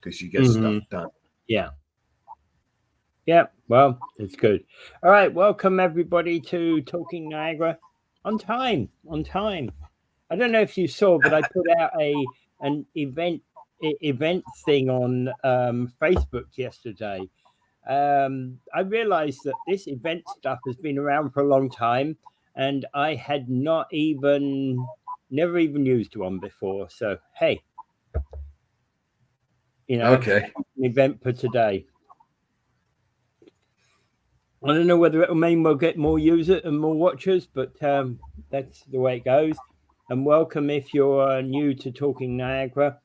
because you get stuff done. Yeah. Yeah, well, it's good. All right, welcome everybody to Talking Niagara on time. On time. I don't know if you saw, but I put out an event thing on Facebook yesterday. I realized that this event stuff has been around for a long time, and I had never even used one before. So hey, Okay. an event for today. I don't know whether it'll mean we'll get more users and more watchers, but that's the way it goes. And welcome if you're new to Talking Niagara.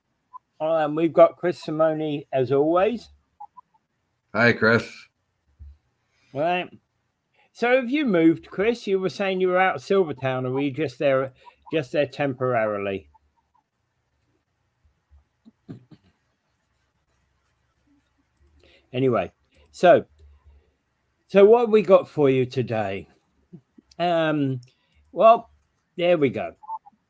We've got Chris Simone as always. Hi, Chris. Right. So have you moved, Chris? You were saying you were out of Silvertown, or were you just there temporarily? Anyway, so what have we got for you today? Well, there we go.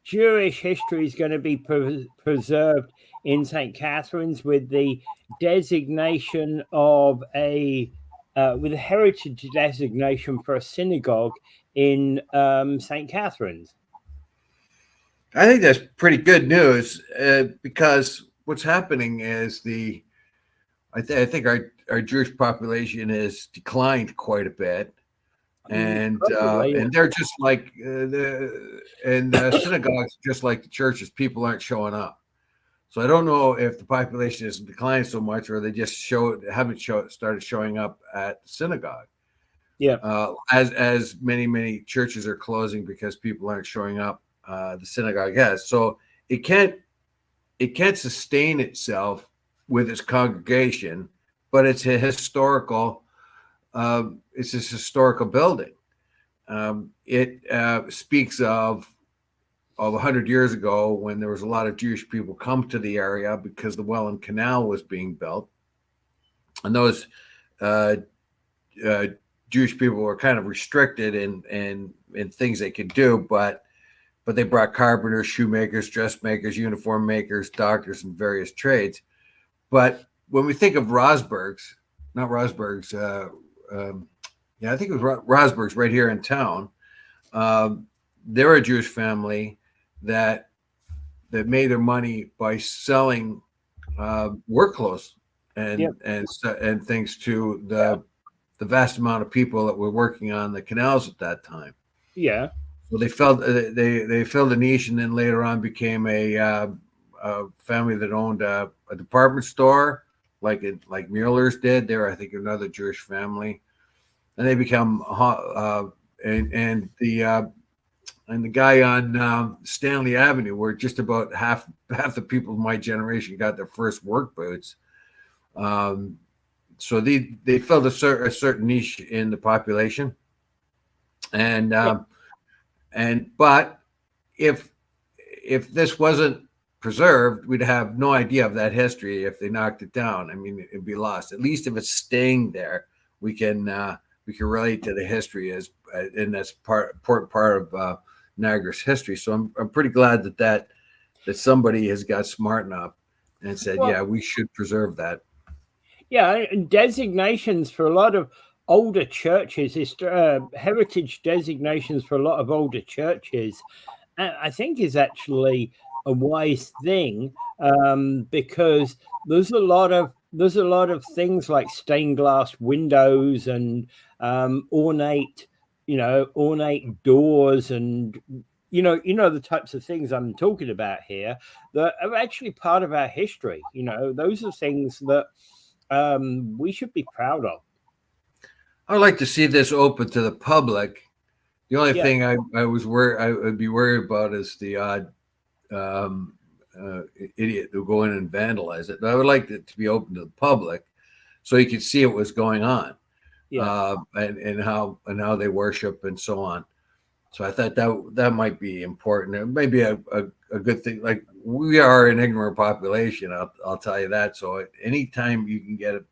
Jewish history is going to be preserved in St Catharines with the designation of with a heritage designation for a synagogue in St Catharines. I think that's pretty good news because what's happening is I think our Jewish population has declined quite a bit. And they're just like synagogues, just like the churches, people aren't showing up. So I don't know if the population has declined so much, or they just haven't started showing up at the synagogue. Yeah. As many churches are closing because people aren't showing up, the synagogue has. So it can't sustain itself with its congregation, but it's a historical. It's this historical building. It speaks of 100 years ago when there was a lot of Jewish people come to the area because the Welland Canal was being built, and those Jewish people were kind of restricted in things they could do, but they brought carpenters, shoemakers, dressmakers, uniform makers, doctors, and various trades. But when we think of Rosberg's, not Rosberg's. I think it was Rosberg's right here in town. They're a Jewish family that made their money by selling work clothes and things to the vast amount of people that were working on the canals at that time. Yeah. So they filled a niche, and then later on became a family that owned a department store, like Mueller's did. They're, I think, another Jewish family. And they become and the guy on Stanley Avenue, where just about half the people of my generation got their first work boots. So they filled a certain niche in the population, but if this wasn't preserved, we'd have no idea of that history if they knocked it down. I mean, it'd be lost. At least if it's staying there, we can relate to the history and that's important part of Niagara's history. So I'm pretty glad that somebody has got smart enough and said, yeah, we should preserve that. Yeah, and designations for a lot of older churches, heritage designations for a lot of older churches, I think is actually a wise thing because there's a lot of things like stained glass windows and ornate doors and the types of things I'm talking about here that are actually part of our history. Those are things that we should be proud of. I'd like to see this open to the public. The only thing I would be worried about is the odd idiot who go in and vandalize it. But I would like it to be open to the public so you could see what was going on, and how they worship and so on. So I thought that might be important. It may be a good thing. Like, we are an ignorant population, I'll tell you that. So anytime you can get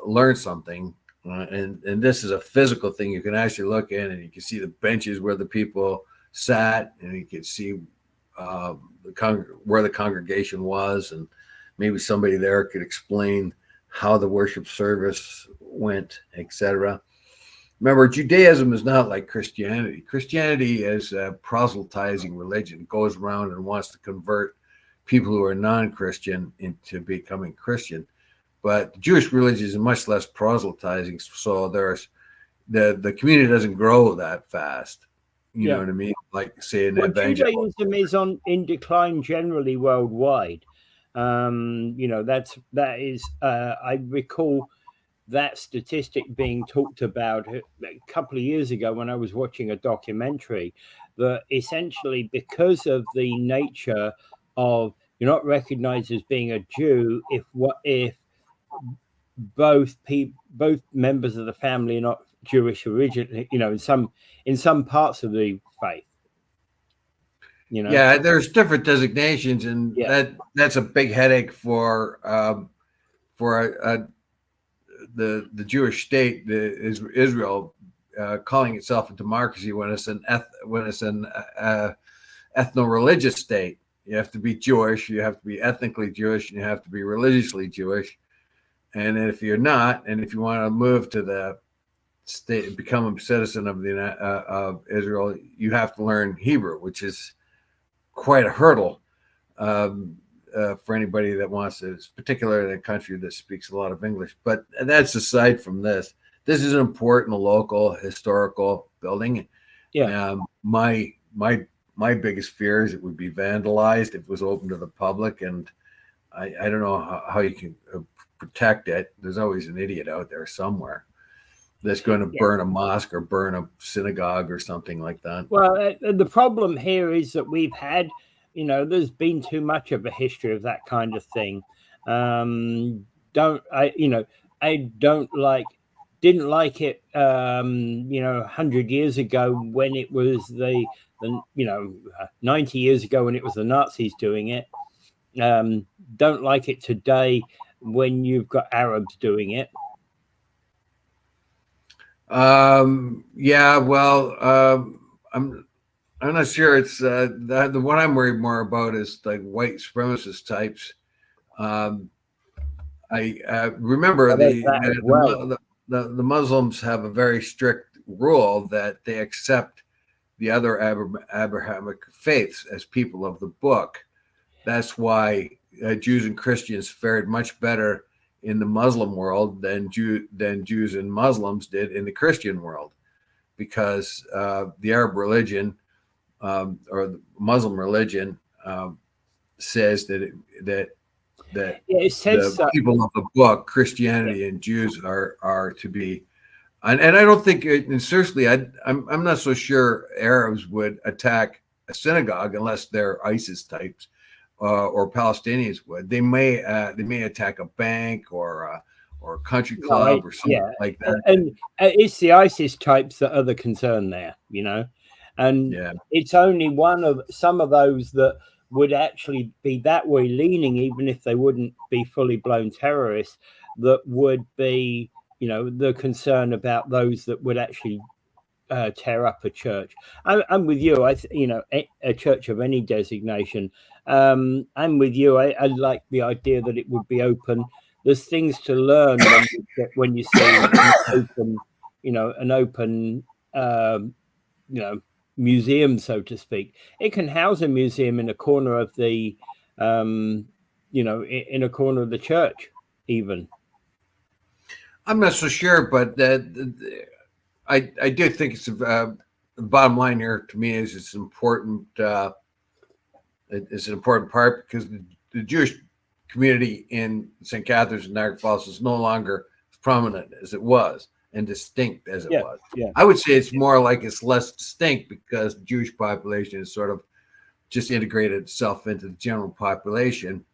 learn something, and this is a physical thing, you can actually look in and you can see the benches where the people sat, and you can see where the congregation was, and maybe somebody there could explain how the worship service went, etc. Remember, Judaism is not like Christianity. Christianity is a proselytizing religion. It goes around and wants to convert people who are non-Christian into becoming Christian. But the Jewish religion is much less proselytizing, so there's the community doesn't grow that fast. You know what I mean? Like, say, an evangelical. Judaism is in decline generally worldwide. That is. I recall that statistic being talked about a couple of years ago when I was watching a documentary, that essentially because of the nature of you're not recognized as being a Jew if both members of the family are not Jewish originally, in some parts of the faith. Yeah, there's different designations, and that's a big headache for the Jewish state, Israel, calling itself a democracy when it's an ethno-religious state. You have to be Jewish, you have to be ethnically Jewish, and you have to be religiously Jewish. And if you're not, and if you want to move to the state, become a citizen of of Israel, you have to learn Hebrew, which is quite a hurdle for anybody that wants to, particularly in a country that speaks a lot of English. But that's aside from this. This is an important local historical building. Yeah. My biggest fear is it would be vandalized if it was open to the public, and I don't know how you can protect it. There's always an idiot out there somewhere that's going to burn a mosque or burn a synagogue or something like that. Well, the problem here is that we've had, there's been too much of a history of that kind of thing. Didn't like it, 100 years ago when it was the 90 years ago when it was the Nazis doing it. Don't like it today when you've got Arabs doing it. I'm not sure. It's the one I'm worried more about is like white supremacist types. I remember the Muslims have a very strict rule that they accept the other Abrahamic faiths as people of the book. That's why Jews and Christians fared much better in the Muslim world than Jews and Muslims did in the Christian world, because the Arab religion or the Muslim religion says that the people of the book, Christianity and Jews, are to be, and I don't think, and seriously, I'm not so sure Arabs would attack a synagogue unless they're ISIS types. Or Palestinians would. They may attack a bank or a country club or something like that. And it's the ISIS types that are the concern there, and it's only one of some of those that would actually be that way leaning, even if they wouldn't be fully blown terrorists, that would be, the concern about those that would actually tear up a church. I'm with you. A church of any designation. I'm with you. I like the idea that it would be open. There's things to learn when you see an open, museum, so to speak. It can house a museum in a corner of the, in a corner of the church, even. I'm not so sure, but I do think it's the bottom line here to me is it's important. It's an important part because the Jewish community in St. Catharines and Niagara Falls is no longer as prominent as it was and distinct as it was. Yeah. I would say it's more like it's less distinct because the Jewish population is sort of just integrated itself into the general population,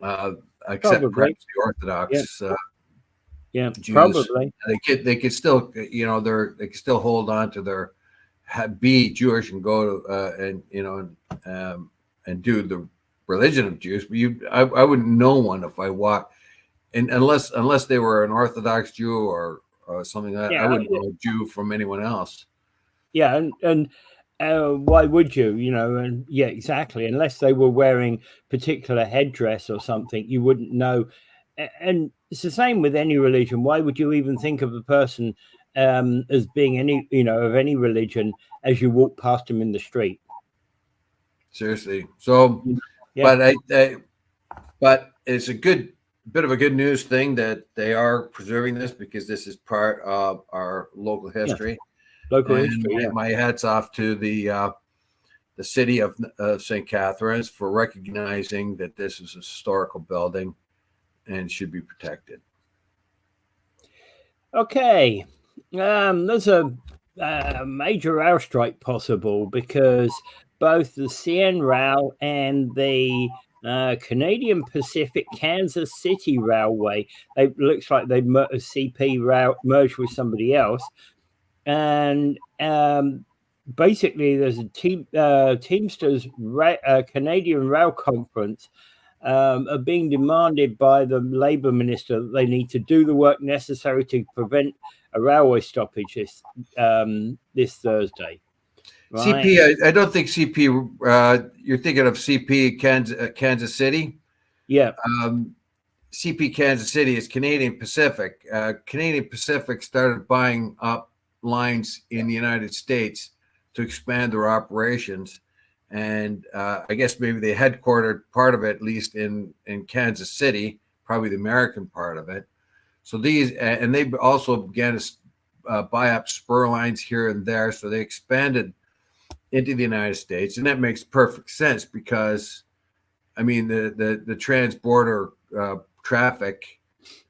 except perhaps the Orthodox. Jews. Probably. They could still, they can still hold on to their be Jewish and go to and do the religion of Jews. But I wouldn't know one if I walked, and unless they were an Orthodox Jew or something like that. I wouldn't know a Jew from anyone else. Yeah, and why would you? You know, and yeah, exactly. Unless they were wearing particular headdress or something, you wouldn't know. And it's the same with any religion. Why would you even think of a person as being any, you know, of any religion as you walk past them in the street? Seriously. So, Yeah, but it's a good bit of a good news thing that they are preserving this because this is part of our local yeah, history. local And history. Yeah. my hats off to the city of St. Catharines for recognizing that this is a historical building and should be protected. Okay. There's a major rail strike possible because both the CN Rail and the Canadian Pacific Kansas City Railway, it looks like they CP rail merged with somebody else, and basically there's a Teamsters Canadian Rail Conference are being demanded by the Labour Minister that they need to do the work necessary to prevent a railway stoppage this Thursday. Right? CP, I don't think CP. You're thinking of CP Kansas City. Yeah. CP Kansas City is Canadian Pacific. Canadian Pacific started buying up lines in the United States to expand their operations. And I guess maybe they headquartered part of it, at least in Kansas City, probably the American part of it. So these, and they also began to buy up spur lines here and there. So they expanded into the United States, and that makes perfect sense because, I mean, the transborder traffic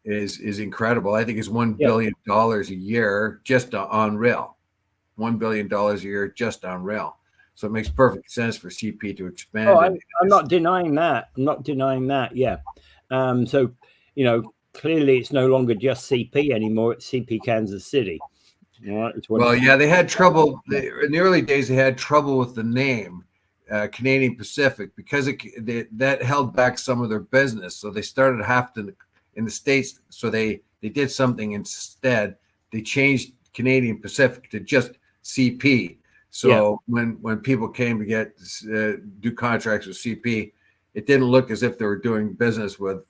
is incredible. I think it's $1 billion a year just on rail. $1 billion a year just on rail. So it makes perfect sense for CP to expand. Oh, I'm not denying that. I'm not denying that. Yeah. So, you know, clearly it's no longer just CP anymore. It's CP Kansas City. Right. Well, yeah, they had trouble in the early days. They had trouble with the name Canadian Pacific because that held back some of their business. So they started having to in the States. So they did something instead. They changed Canadian Pacific to just CP. So when people came to get do contracts with CP, it didn't look as if they were doing business with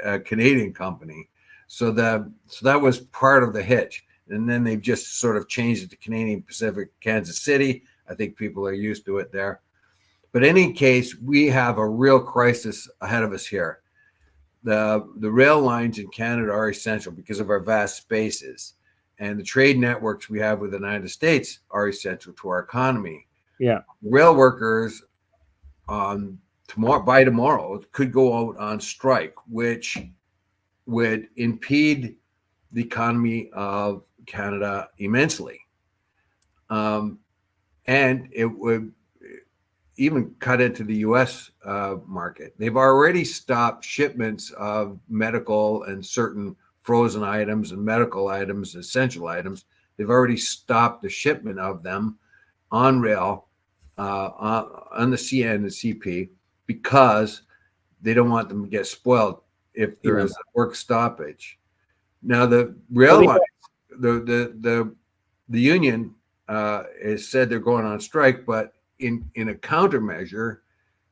a Canadian company. So that was part of the hitch. And then they've just sort of changed it to Canadian Pacific Kansas City. I think people are used to it there. But in any case, we have a real crisis ahead of us here. The rail lines in Canada are essential because of our vast spaces. And the trade networks we have with the United States are essential to our economy. Yeah. Rail workers by tomorrow could go out on strike, which would impede the economy of Canada immensely. And it would even cut into the U.S. Market. They've already stopped shipments of medical and certain frozen items and medical items, essential items. They've already stopped the shipment of them on rail, on the CN and CP, because they don't want them to get spoiled if there is a work stoppage. Now the rail lines, the union has said they're going on strike, but in a countermeasure,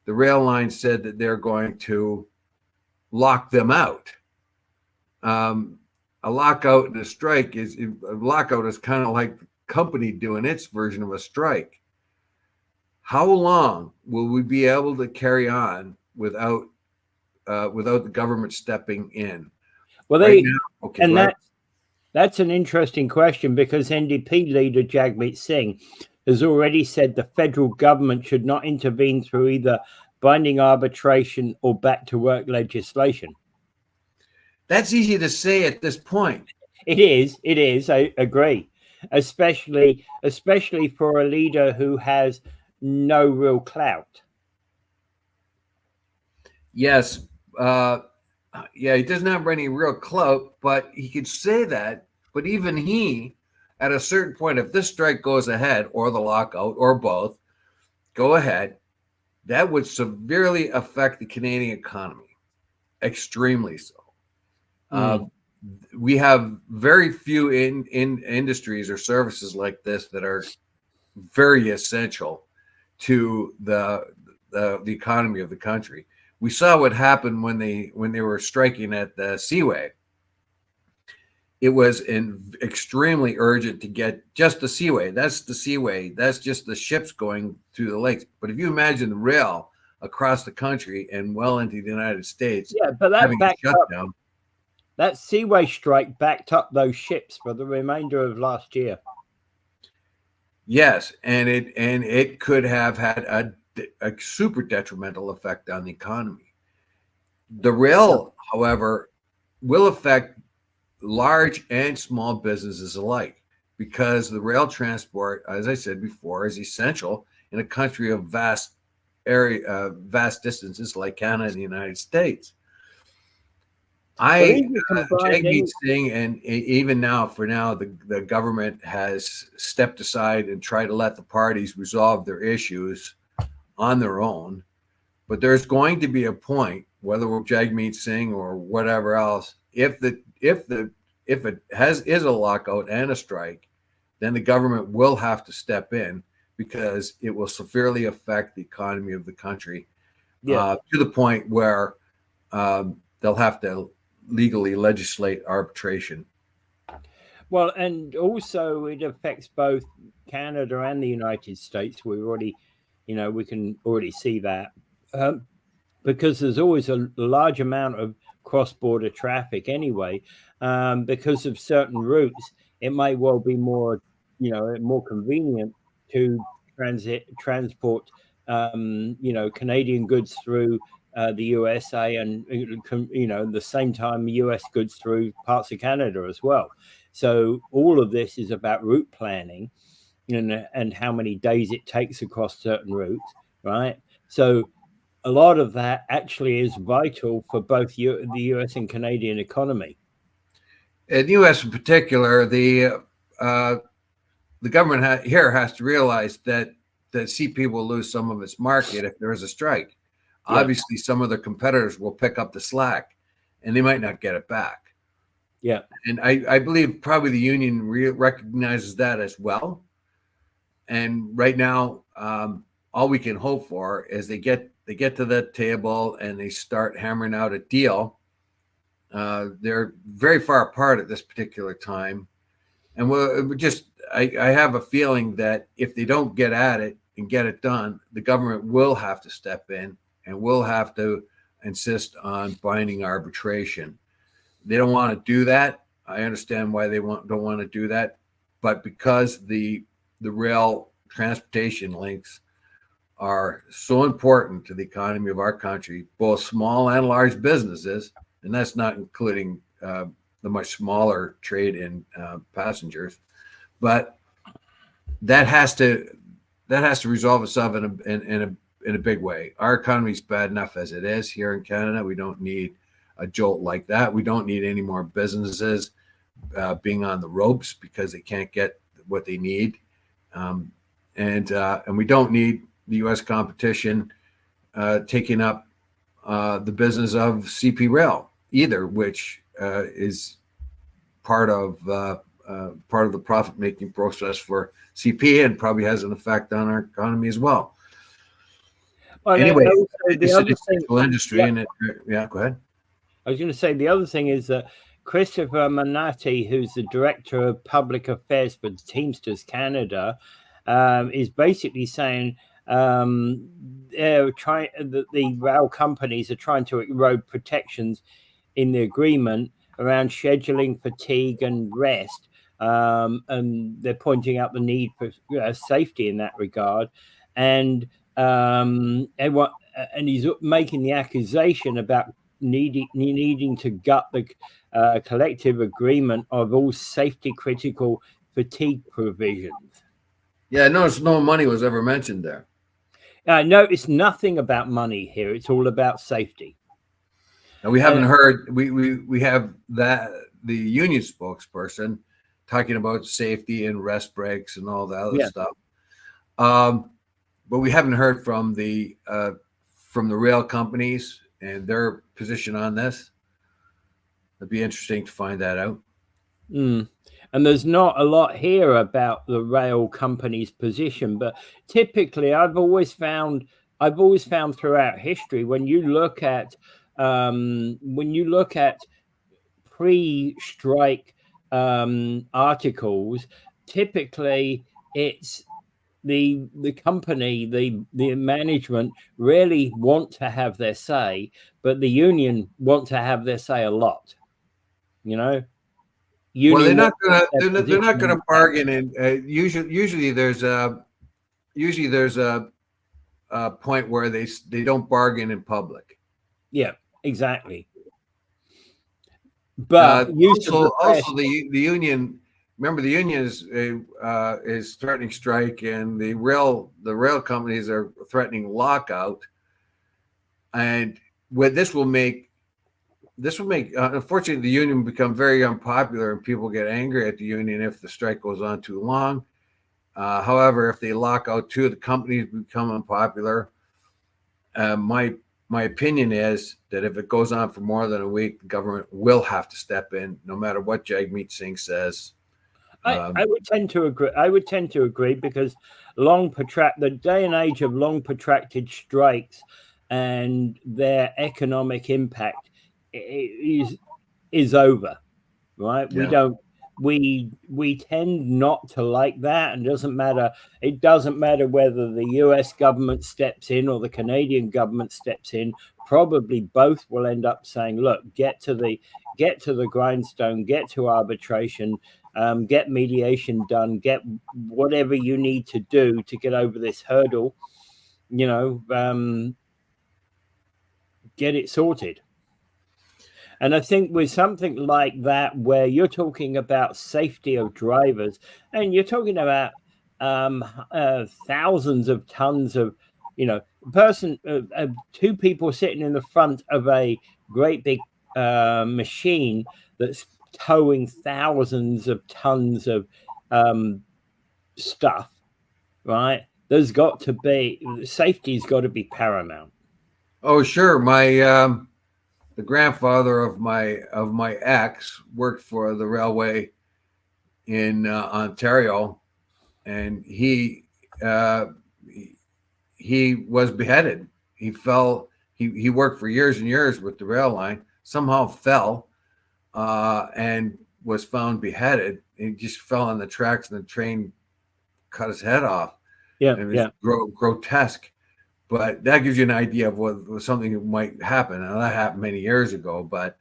the rail line said that they're going to lock them out. A lockout and a strike is kind of like the company doing its version of a strike. How long will we be able to carry on without the government stepping in? Well, that's an interesting question because NDP leader Jagmeet Singh has already said the federal government should not intervene through either binding arbitration or back to work legislation. That's easy to say at this point. It is. I agree, especially for a leader who has no real clout. Yes. He doesn't have any real clout, but he could say that. But even he, at a certain point, if this strike goes ahead or the lockout or both go ahead, that would severely affect the Canadian economy, extremely so. We have very few in industries or services like this that are very essential to the economy of the country. We saw what happened when they were striking at the Seaway. It was extremely urgent to get just the Seaway. That's the Seaway. That's just the ships going through the lakes. But if you imagine the rail across the country and well into the United States, yeah, but that having a backed up, shutdown. that Seaway strike backed up those ships for the remainder of last year. Yes, and it could have had a super detrimental effect on the economy. The rail, however, will affect large and small businesses alike, because the rail transport, as I said before, is essential in a country of vast distances like Canada and the United States. Jagmeet Singh, and even now, the government has stepped aside and tried to let the parties resolve their issues on their own. But there's going to be a point, whether we're Jagmeet Singh or whatever else, if it is a lockout and a strike, then the government will have to step in, because it will severely affect the economy of the country, to the point where they'll have to legally legislate arbitration. Well, and also it affects both Canada and the United States. We already, we can already see that, because there's always a large amount of cross-border traffic anyway. Because of certain routes, it might well be more convenient to transport Canadian goods through the USA, and the same time US goods through parts of Canada as well. So all of this is about route planning and how many days it takes across certain routes, right? So a lot of that actually is vital for both the US and Canadian economy. In the US in particular, the government here has to realize that CP will lose some of its market if there is a strike. Yeah. Obviously, some of their competitors will pick up the slack, and they might not get it back. Yeah, and I believe probably the union recognizes that as well. And right now, all we can hope for is they get to that table and they start hammering out a deal. They're very far apart at this particular time, and I have a feeling that if they don't get at it and get it done, the government will have to step in and will have to insist on binding arbitration. They don't want to do that. I understand why they don't want to do that, but because the rail transportation links are so important to the economy of our country, both small and large businesses, and that's not including the much smaller trade in passengers, but that has to resolve itself in a big way. Our economy is bad enough as it is here in Canada. We don't need a jolt like that. We don't need any more businesses being on the ropes because they can't get what they need, and we don't need the U.S. competition taking up the business of CP Rail either, which is part of the profit-making process for CP and probably has an effect on our economy as well. Well, anyway, the other thing, industry, yeah, go ahead. I was going to say the other thing is that Christopher Manati, who's the director of public affairs for Teamsters Canada, is basically saying the rail companies are trying to erode protections in the agreement around scheduling, fatigue, and rest, and they're pointing out the need for safety in that regard, and he's making the accusation about needing to gut the collective agreement of all safety critical fatigue provisions. Yeah, notice no money was ever mentioned there. No, it's nothing about money here. It's all about safety. And we haven't heard. We have that the union spokesperson talking about safety and rest breaks and all that other stuff. But we haven't heard from the rail companies and their position on this. It'd be interesting to find that out. Mm. And there's not a lot here about the rail company's position, but typically I've always found throughout history, when you look at pre-strike articles, typically it's the company, the management really want to have their say, but the union want to have their say a lot. You know, Well, union wants they're not position. gonna bargain, and usually there's a point where they don't bargain in public. Yeah, exactly. But use of the press. Also the union. Remember, the union is threatening strike, and the rail companies are threatening lockout, and what this will make unfortunately the union will become very unpopular, and people get angry at the union if the strike goes on too long. However, if they lock out too, the companies become unpopular. My opinion is that if it goes on for more than a week, the government will have to step in, no matter what Jagmeet Singh says. I would tend to agree. I would tend to agree because the day and age of long protracted strikes and their economic impact is over. Right? Yeah. We tend not to like that, and it doesn't matter whether the US government steps in or the Canadian government steps in. Probably both will end up saying, look, get to the grindstone, get to arbitration, get mediation done, get whatever you need to do to get over this hurdle, get it sorted. And I think with something like that, where you're talking about safety of drivers, and you're talking about thousands of tons of, two people sitting in the front of a great big machine that's towing thousands of tons of stuff, right? Safety's got to be paramount. Oh, sure. The grandfather of my ex worked for the railway in Ontario, and he was beheaded. He fell. He worked for years and years with the rail line. Somehow fell, and was found beheaded. He just fell on the tracks, and the train cut his head off. Yeah, and it was grotesque. But that gives you an idea of what something that might happen. And that happened many years ago. But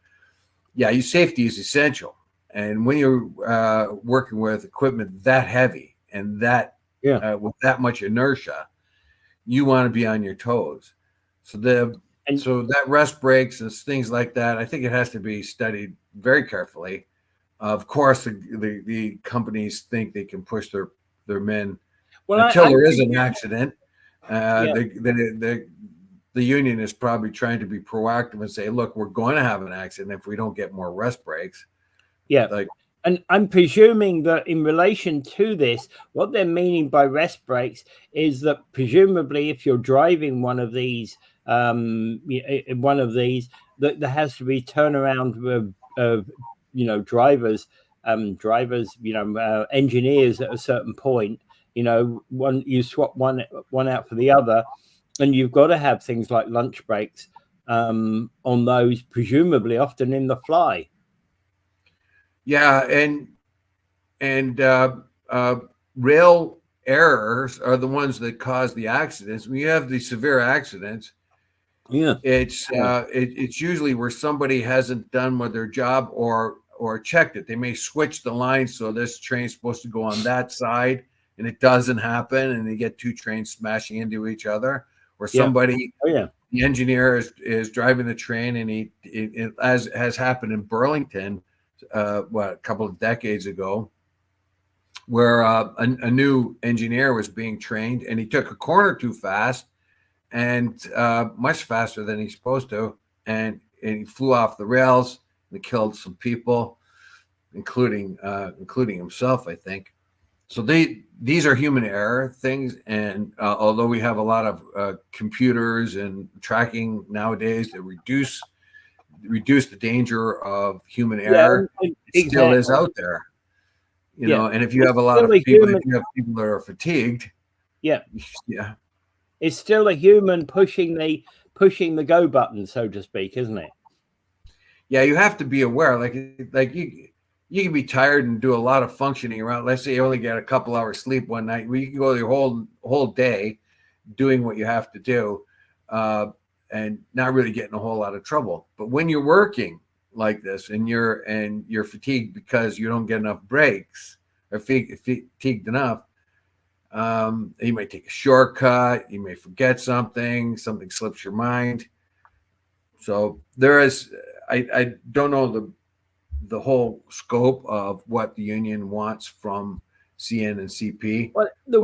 yeah, your safety is essential. And when you're working with equipment that heavy and with that much inertia, you want to be on your toes. So that rest breaks and things like that, I think it has to be studied very carefully. Of course, the companies think they can push their men until there is an accident. The union is probably trying to be proactive and say, look, we're going to have an accident if we don't get more rest breaks. Yeah. And I'm presuming that in relation to this, what they're meaning by rest breaks is that presumably if you're driving one of these, that there has to be turnaround of drivers, engineers at a certain point. You swap one out for the other, and you've got to have things like lunch breaks on those, presumably often in the fly. Yeah, and rail errors are the ones that cause the accidents. When you have the severe accidents, it's usually where somebody hasn't done their job or checked it. They may switch the line, so this train's supposed to go on that side, and it doesn't happen, and they get two trains smashing into each other. Or somebody, the engineer is driving the train, and he as has happened in Burlington, a couple of decades ago, where a new engineer was being trained, and he took a corner too fast, and much faster than he's supposed to, and he flew off the rails and killed some people, including himself, I think. So these are human error things, and although we have a lot of computers and tracking nowadays that reduce reduce the danger of human error, it still is out there. You know, and if you have a lot of people, if you have people that are fatigued, yeah, it's still a human pushing the go button, so to speak, isn't it? Yeah, you have to be aware. Like you can be tired and do a lot of functioning around. Let's say you only get a couple hours sleep one night. Well, you can go your whole day doing what you have to do, and not really getting a whole lot of trouble. But when you're working like this and you're fatigued because you don't get enough breaks or fatigued enough, you might take a shortcut, you may forget something slips your mind. So there is, I don't know the whole scope of what the union wants from CN and CP. Well, the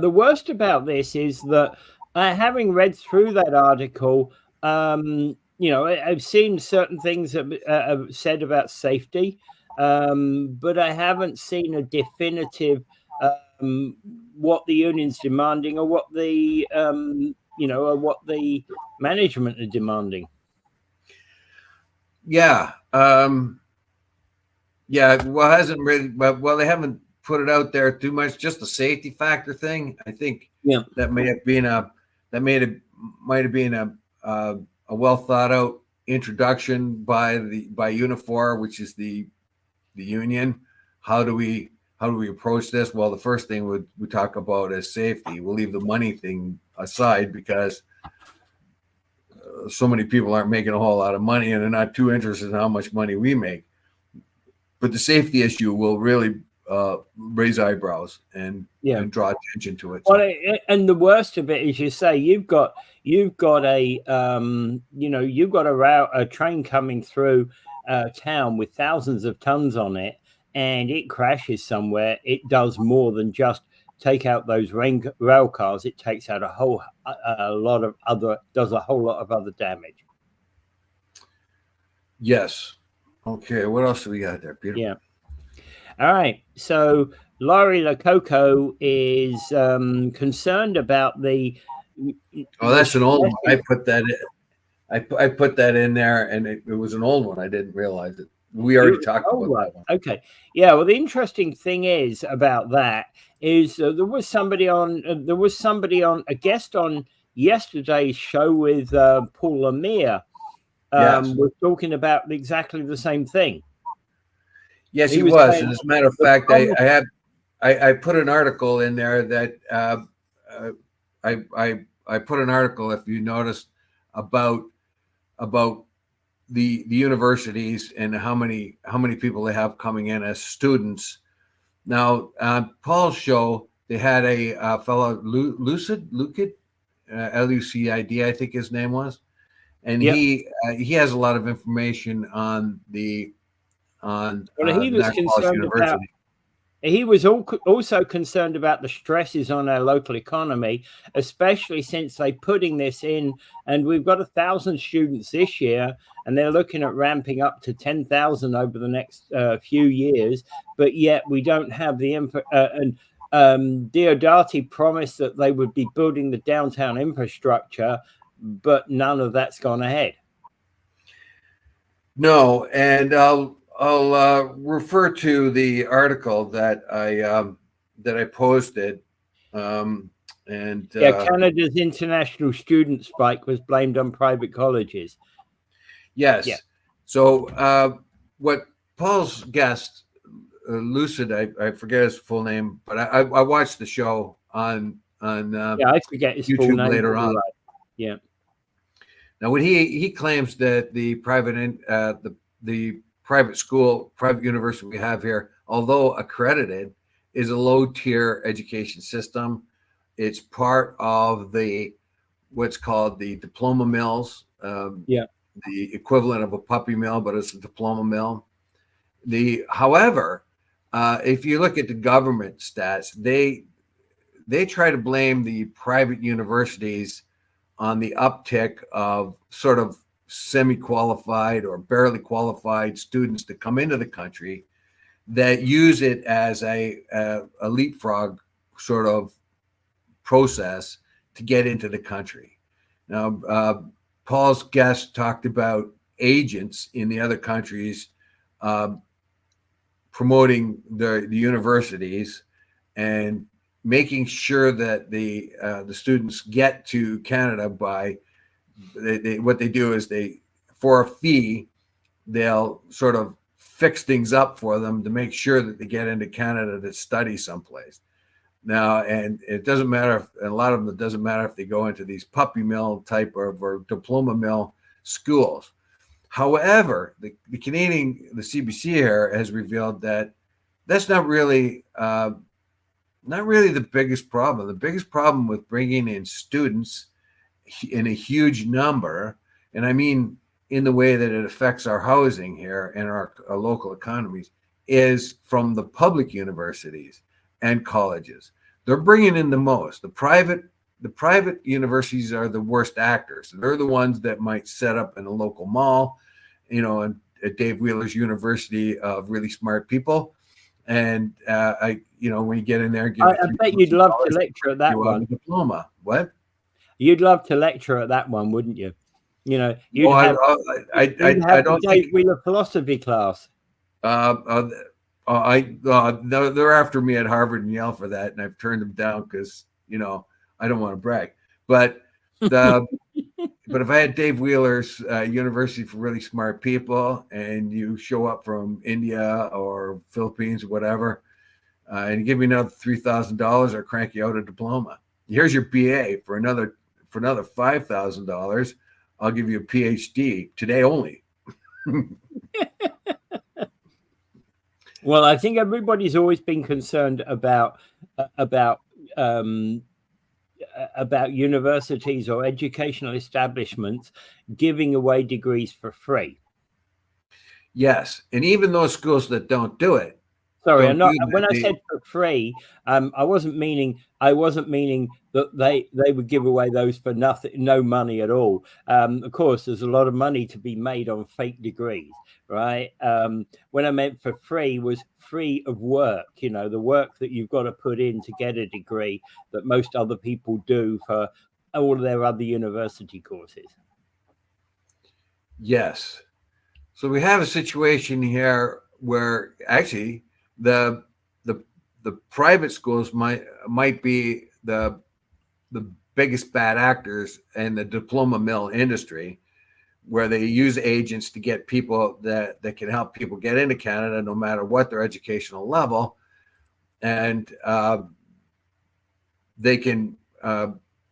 worst about this is that having read through that article, you know, I've seen certain things that are said about safety, but I haven't seen a definitive what the union's demanding or what the you know, or what the management are demanding. Yeah. Yeah. Well, hasn't really, well, they haven't put it out there too much. Just the safety factor thing. I think that might have been a well thought out introduction by Unifor, which is the union. How do we approach this? Well, the first thing we talk about is safety. We'll leave the money thing aside because so many people aren't making a whole lot of money and they're not too interested in how much money we make. But the safety issue will really raise eyebrows and draw attention to it. Well, and the worst of it is, you say you've got a you know, you've got a train coming through town with thousands of tons on it, and it crashes somewhere. It does more than just take out those rail cars. It takes out a lot of other damage. Yes. Okay. What else do we got there, Peter? Yeah. All right. So Laurie Lococo is concerned about the. Oh, that's an old one. I put that in. I put that in there, and it was an old one. I didn't realize it. We already talked about that one. Okay. Yeah. Well, the interesting thing is about that is there was somebody on a guest on yesterday's show with Paul Lemire. Was talking about exactly the same thing. Yes, he was. And as a matter of fact, I put an article in there that I put an article, if you noticed, about the universities and how many people they have coming in as students. Now, on Paul's show, they had a fellow Lucid, Lucid, I think his name was, and he has a lot of information on Niagara Falls University. He was also concerned about the stresses on our local economy, especially since they're putting this in, and we've got 1,000 students this year, and they're looking at ramping up to 10,000 over the next few years. But yet we don't have the and Diodati promised that they would be building the downtown infrastructure, but none of that's gone ahead. No, and I'll refer to the article that I posted. Canada's international student spike was blamed on private colleges. Yes. Yeah. So what Paul's guest, Lucid, I forget his full name, but I watched the show on I forget his YouTube full name later on. Right. Yeah. Now, when he claims that the private university we have here, although accredited, is a low-tier education system. It's part of what's called the diploma mills. The equivalent of a puppy mill, but it's a diploma mill. However, if you look at the government stats, they try to blame the private universities on the uptick of sort of semi-qualified or barely qualified students that come into the country that use it as a leapfrog sort of process to get into the country. Now, Paul's guest talked about agents in the other countries promoting the universities and making sure that the students get to Canada by what they do is for a fee, they'll sort of fix things up for them to make sure that they get into Canada to study someplace. Now, and it doesn't matter if, and a lot of them, it doesn't matter if they go into these puppy mill type or diploma mill schools. However, the CBC here has revealed that that's not really the biggest problem. The biggest problem with bringing in students in a huge number, and I mean in the way that it affects our housing here and our local economies, is from the public universities and colleges. They're bringing in the most. The private universities are the worst actors. They're the ones that might set up in a local mall, and at Dave Wheeler's University of Really Smart People. And when you get in there, and I bet you'd love to lecture at that one. Diploma. What? You'd love to lecture at that one, wouldn't you? You'd I don't Dave Wheeler philosophy class. They're after me at Harvard and Yale for that, and I've turned them down because I don't want to brag. But but if I had Dave Wheeler's University for Really Smart People, and you show up from India or Philippines or whatever, and you give me another $3,000, I'll crank you out a diploma. Here's your BA for another $5,000. I'll give you a PhD today only. Well, I think everybody's always been concerned about universities or educational establishments giving away degrees for free. Yes, and even those schools that don't do it. Sorry, when I said for free, I wasn't meaning that they would give away those for nothing, no money at all. Of course, there's a lot of money to be made on fake degrees, right? When I meant for free was free of work, the work that you've got to put in to get a degree that most other people do for all of their other university courses. Yes. So we have a situation here where actually the private schools might be the biggest bad actors in the diploma mill industry, where they use agents to get people that can help people get into Canada no matter what their educational level, and they can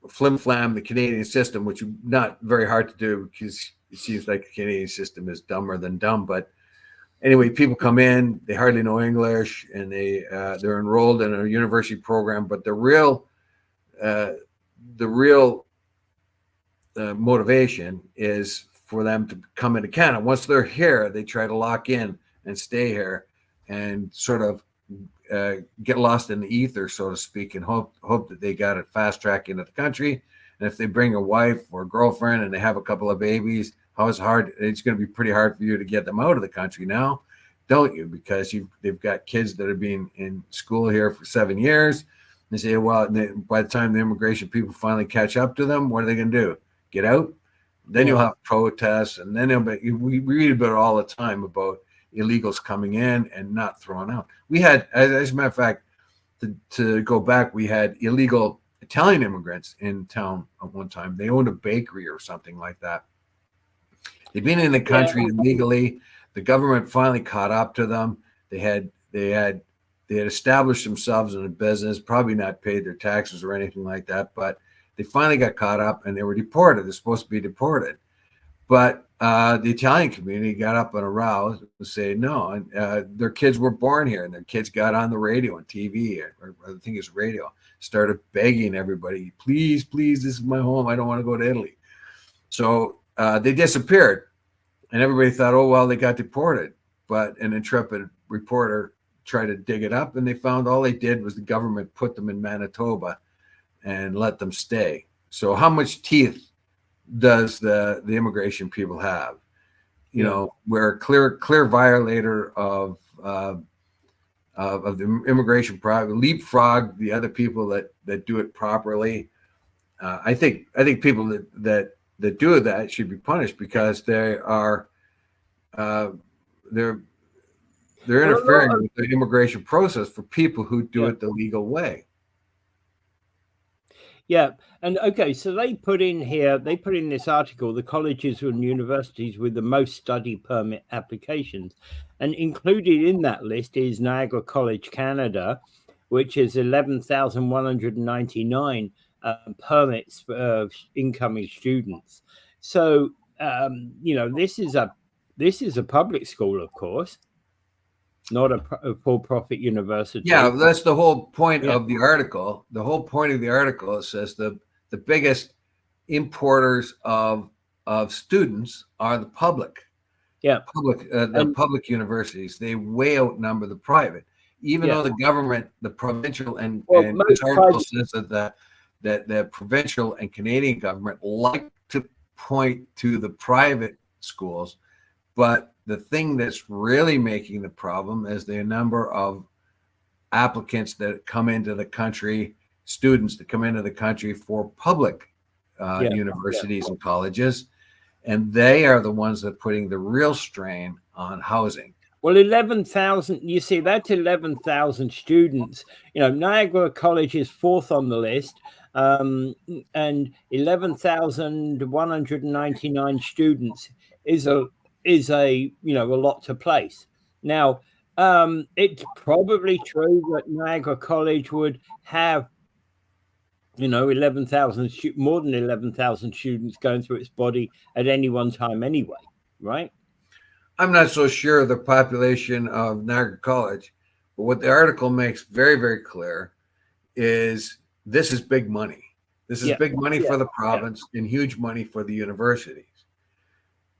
flim-flam the Canadian system, which is not very hard to do because it seems like the Canadian system is dumber than dumb. But anyway, people come in, they hardly know English, and they're enrolled in a university program, but the real motivation is for them to come into Canada. Once they're here, they try to lock in and stay here and sort of get lost in the ether, so to speak, and hope that they got a fast track into the country. And if they bring a wife or a girlfriend and they have a couple of babies, it's going to be pretty hard for you to get them out of the country now, don't you? Because they've got kids that have been in school here for 7 years. They say, well, by the time the immigration people finally catch up to them, what are they going to do? Get out? Then you'll have protests, and then we read about it all the time about illegals coming in and not thrown out. We had, as a matter of fact, to go back, we had illegal Italian immigrants in town at one time. They owned a bakery or something like that. They'd been in the country illegally. The government finally caught up to them. They had established themselves in a business, probably not paid their taxes or anything like that, but they finally got caught up and they were deported. They're supposed to be deported. But the Italian community got up in a row to say no. And their kids were born here, and their kids got on the radio and TV, or I think it's radio, started begging everybody, please, please, this is my home. I don't want to go to Italy. So they disappeared, and everybody thought, oh, well, they got deported. But an intrepid reporter tried to dig it up, and they found all they did was the government put them in Manitoba and let them stay. So how much teeth does the immigration people have? We're a clear violator of the immigration problem, leapfrog the other people that do it properly. I think people that that do that should be punished because they are they're interfering with the immigration process for people who do it the legal way. Yeah. And okay, so they put in this article, the colleges and universities with the most study permit applications. And included in that list is Niagara College, Canada, which is 11,199 permits for incoming students. So, this is a public school, of course, not a for-profit university. Yeah, that's the whole point of the article. The whole point of the article says the biggest importers of students are the public. Yeah, public universities. They way outnumber the private, even though the government, the provincial and this article says that the provincial and Canadian government like to point to the private schools, but the thing that's really making the problem is the number of applicants that come into the country, students that come into the country for public universities and colleges. And they are the ones that are putting the real strain on housing. Well, 11,000, you see, that's 11,000 students. Niagara College is fourth on the list, and 11,199 students is a lot to place. Now, it's probably true that Niagara College would have 11,000, more than 11,000 students going through its body at any one time anyway, right? I'm not so sure of the population of Niagara College, but what the article makes very, very clear is this is big money. This is big money for the province and huge money for the universities.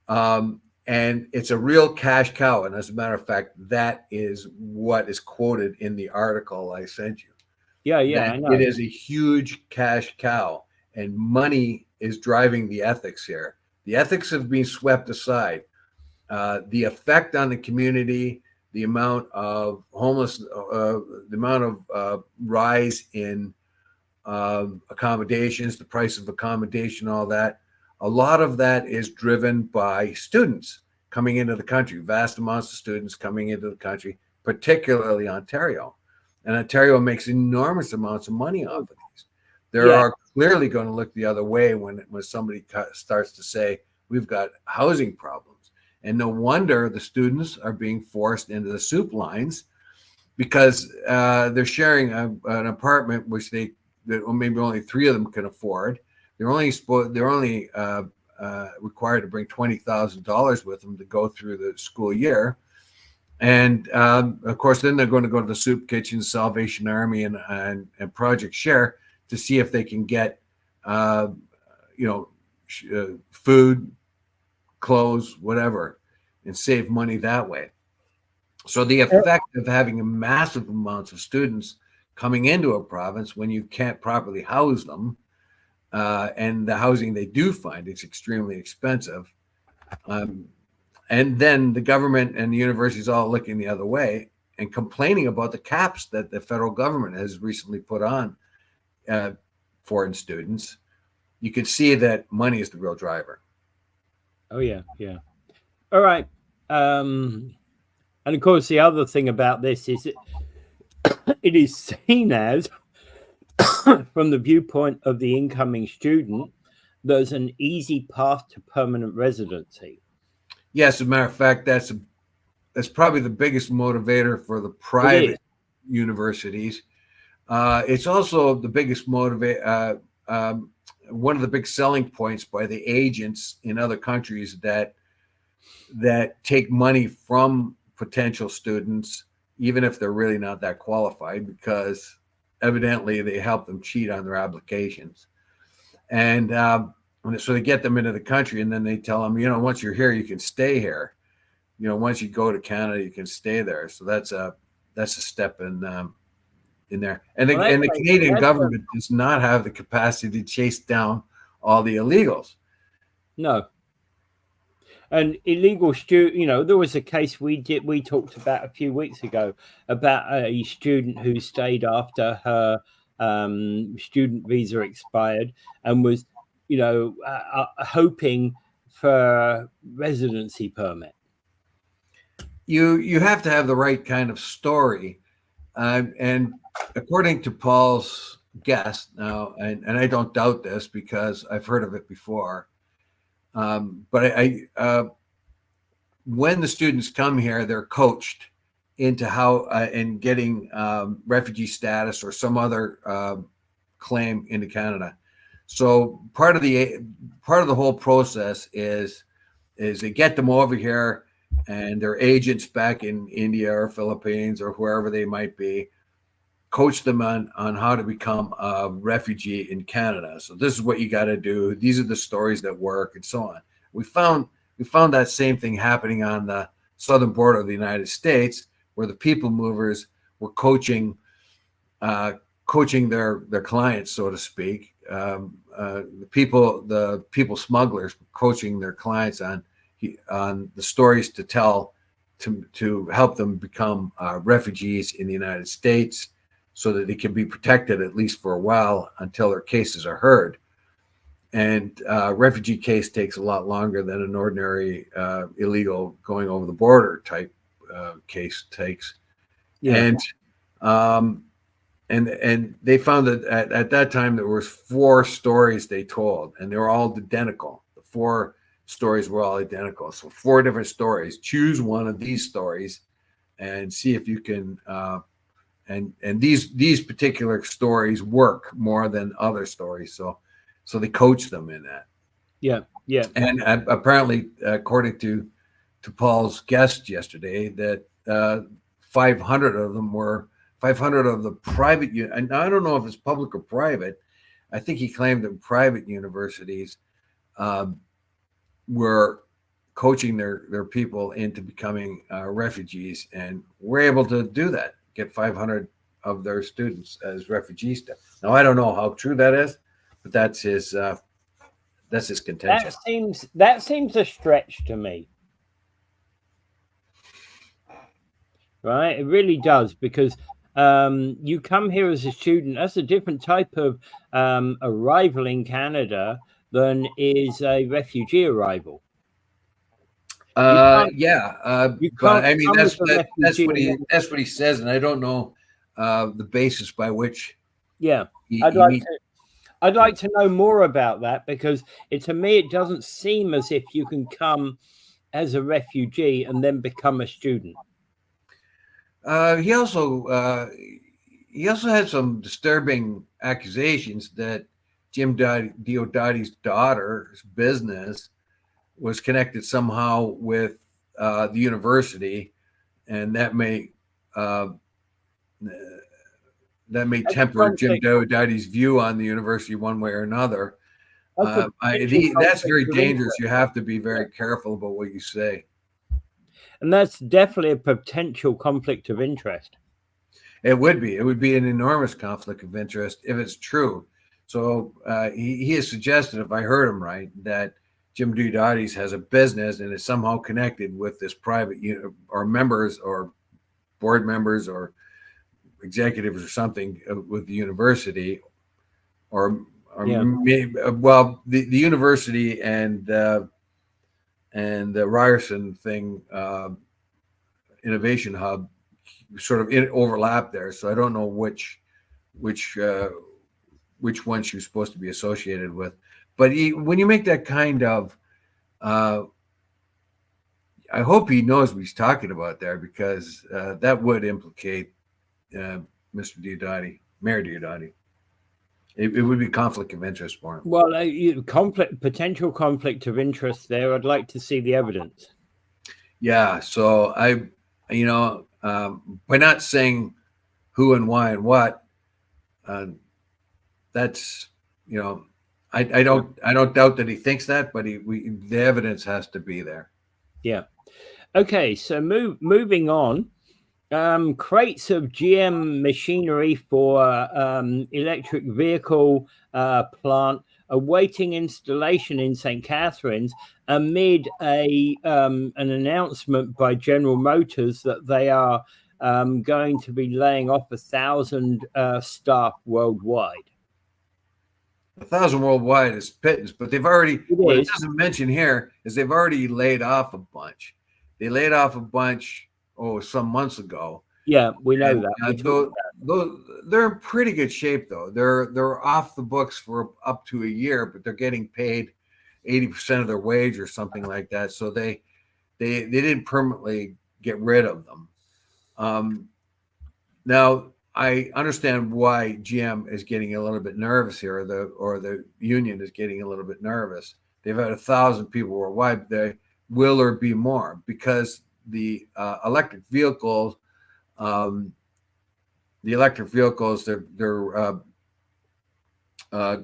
And it's a real cash cow. And as a matter of fact, that is what is quoted in the article I sent you. Yeah, I know. It is a huge cash cow, and money is driving the ethics here. The ethics have been swept aside. The effect on the community, the amount of homeless, the amount of rise in accommodations, the price of accommodation, all that, a lot of that is driven by students coming into the country, vast amounts of students coming into the country, particularly Ontario. And Ontario makes enormous amounts of money off of these. They are clearly going to look the other way when somebody starts to say, we've got housing problems. And no wonder the students are being forced into the soup lines because they're sharing an apartment which maybe only 3 of them can afford. They're only required to bring $20,000 with them to go through the school year. And of course, then they're going to go to the soup kitchen, Salvation Army, and Project Share to see if they can get, food, clothes, whatever, and save money that way. So the effect of having massive amounts of students coming into a province when you can't properly house them, and the housing they do find is extremely expensive. And then the government and the universities all looking the other way and complaining about the caps that the federal government has recently put on foreign students. You can see that money is the real driver. Oh, yeah. All right. And of course, the other thing about this is it is seen as, from the viewpoint of the incoming student, there's an easy path to permanent residency. Yes, as a matter of fact, that's probably the biggest motivator for the private universities. It's also the biggest motivator. One of the big selling points by the agents in other countries that take money from potential students, even if they're really not that qualified, because evidently they help them cheat on their applications. And so they get them into the country, and then they tell them, once you're here, you can stay here. Once you go to Canada, you can stay there. So that's a step in there. And the Canadian government does not have the capacity to chase down all the illegals. No. And illegal student, there was a case we talked about a few weeks ago about a student who stayed after her student visa expired and was hoping for residency permit. You have to have the right kind of story, and according to Paul's guest now, and I don't doubt this because I've heard of it before. But when the students come here, they're coached into how in getting refugee status or some other claim into Canada. So part of the whole process is they get them over here, and their agents back in India or Philippines or wherever they might be coach them on how to become a refugee in Canada. So this is what you got to do. These are the stories that work, and so on. We found that same thing happening on the southern border of the United States, where the people movers were coaching their clients, so to speak. The people smugglers were coaching their clients on the stories to tell to help them become refugees in the United States, so that they can be protected at least for a while until their cases are heard. And refugee case takes a lot longer than an ordinary illegal going over the border type case takes. Yeah. And they found that at that time there was 4 stories they told, and they were all identical. The 4 stories were all identical. So 4 different stories. Choose one of these stories and see if you can and these particular stories work more than other stories. So they coach them in that. Yeah. And apparently, according to Paul's guest yesterday, that 500 of them were 500 of the private, and I don't know if it's public or private. I think he claimed that private universities were coaching their people into becoming refugees, and we're able to do that, get 500 of their students as refugees. Now, I don't know how true that is, but that's his contention. That seems a stretch to me. Right? It really does, because you come here as a student. That's a different type of arrival in Canada than is a refugee arrival. But I mean that's what he says, and I don't know the basis by which. Yeah, I'd like to know more about that, because to me it doesn't seem as if you can come as a refugee and then become a student. He also had some disturbing accusations that Jim Diodati's daughter's business was connected somehow with the university, and that may temper Jim Diodati's view on the university one way or another. That's very dangerous. You have to be very careful about what you say. And that's definitely a potential conflict of interest. It would be an enormous conflict of interest if it's true. So he has suggested, if I heard him right, that Jim Diodati's has a business and is somehow connected with this private or members or board members or executives or something with the university, maybe, the university and the Ryerson thing, Innovation Hub, sort of overlap there. So I don't know which ones you're supposed to be associated with. But when you make that kind of, I hope he knows what he's talking about there, because that would implicate Mr. Diodati, Mayor Diodati. It would be conflict of interest for him. Well, potential conflict of interest there. I'd like to see the evidence. Yeah. So by not saying who and why and what, that's, I don't doubt that he thinks that, but the evidence has to be there. Yeah. Okay. So moving on. Crates of GM machinery for electric vehicle plant awaiting installation in St Catharines amid an announcement by General Motors that they are going to be laying off 1,000 staff worldwide. 1,000 worldwide is pittance, but they've already, what it is. doesn't mention here is they've already laid off a bunch. They laid off a bunch, some months ago. Yeah, we know And, that. they're in pretty good shape, though. They're off the books for up to a year, but they're getting paid 80% of their wage or something like that. So they didn't permanently get rid of them. Now I understand why GM is getting a little bit nervous here, or the union is getting a little bit nervous. They've had 1,000 people worldwide. They will or be more because the electric vehicles. They're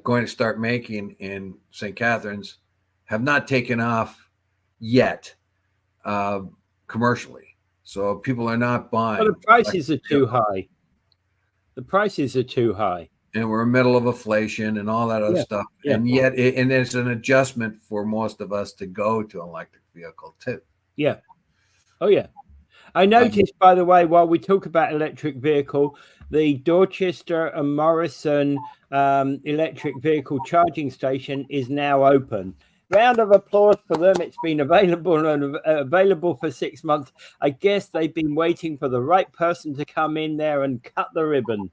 going to start making in St. Catharines have not taken off yet commercially. So people are not buying. Well, the prices are too high. The prices are too high. And we're in the middle of inflation and all that other stuff. Yeah. And yet, and it's an adjustment for most of us to go to an electric vehicle too. Yeah. Oh, yeah. I noticed, by the way, while we talk about electric vehicle, the Dorchester and Morrison electric vehicle charging station is now open. Round of applause for them. It's been available for 6 months. I guess they've been waiting for the right person to come in there and cut the ribbon.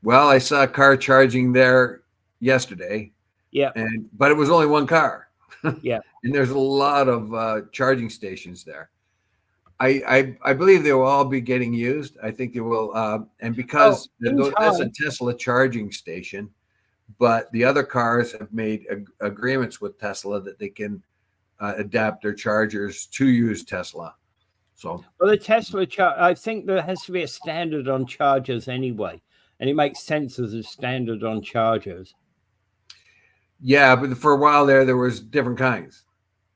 Well, I saw a car charging there yesterday. Yeah. But it was only one car. Yeah. And there's a lot of charging stations there. I believe they will all be getting used. I think they will. And because that's a Tesla charging station, but the other cars have made agreements with Tesla that they can adapt their chargers to use Tesla. So, well, the Tesla I think there has to be a standard on chargers anyway, and it makes sense as a standard on chargers. Yeah, but for a while there was different kinds.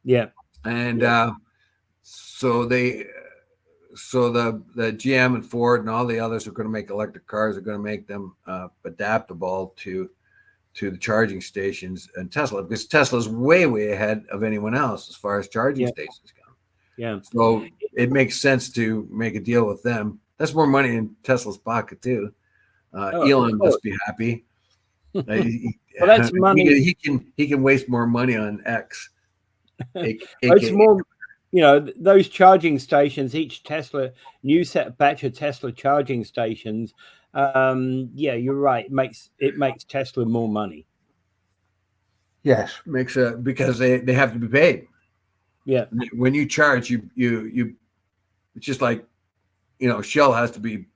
Yeah, and so the GM and Ford and all the others are going to make electric cars are going to make them adaptable to the charging stations and Tesla, because Tesla's way ahead of anyone else as far as charging stations go. Yeah. So it makes sense to make a deal with them. That's more money in Tesla's pocket too. Elon must be happy. Well, that's money. He can waste more money on X. It's more, those charging stations, each Tesla, new batch of Tesla charging stations. Yeah, you're right. It makes Tesla more money. Yes, makes because they have to be paid. Yeah, when you charge, you it's just like Shell has to be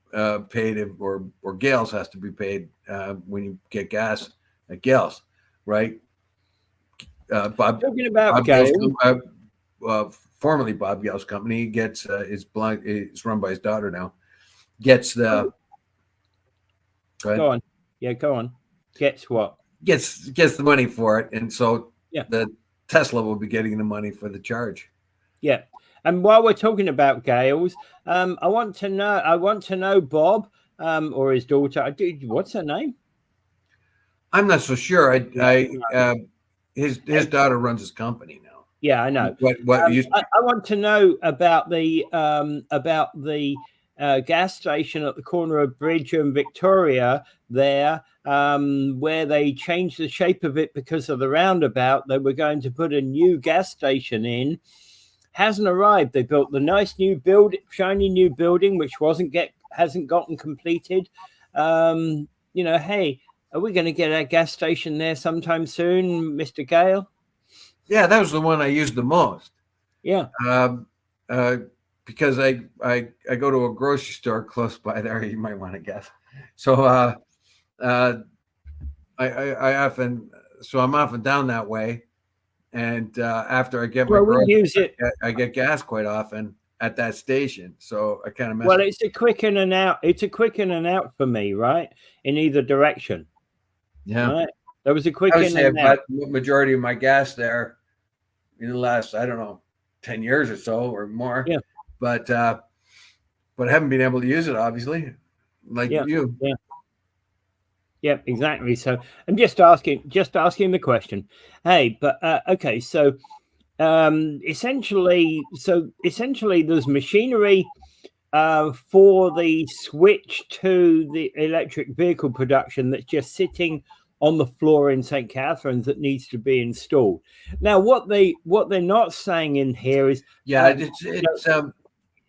paid, or Gales has to be paid when you get gas at Gales, right? Talking about Gales, formerly Bob Gale's company gets is run by his daughter now. Gets the go on. Yeah, go on. Gets what? Gets the money for it, and so the Tesla will be getting the money for the charge. Yeah. And while we're talking about Gales, I want to know Bob or his daughter. What's her name? I'm not so sure. His daughter runs his company now. Yeah, I know. I want to know about the gas station at the corner of Bridge and Victoria there, where they changed the shape of it because of the roundabout. They were going to put a new gas station in. Hasn't arrived. They built the nice new shiny new building, which hasn't gotten completed. Hey, are we going to get a gas station there sometime soon, Mr. Gale? Yeah, that was the one I used the most. Yeah. Because I go to a grocery store close by there. You might want to guess. So I'm often down that way. And after I get I get gas quite often at that station. So I kind of mess. Well, it's a quick in and out. It's a quick in and out for me, right? In either direction. Yeah. Right? There was a quick in and out. The majority of my gas there in the last, 10 years or so or more. Yeah. But I haven't been able to use it, obviously, like you. Yeah. Yeah, exactly. So I'm just asking the question. Hey, but okay, so essentially there's machinery for the switch to the electric vehicle production that's just sitting on the floor in St Catharines that needs to be installed. Now, what they're not saying in here is,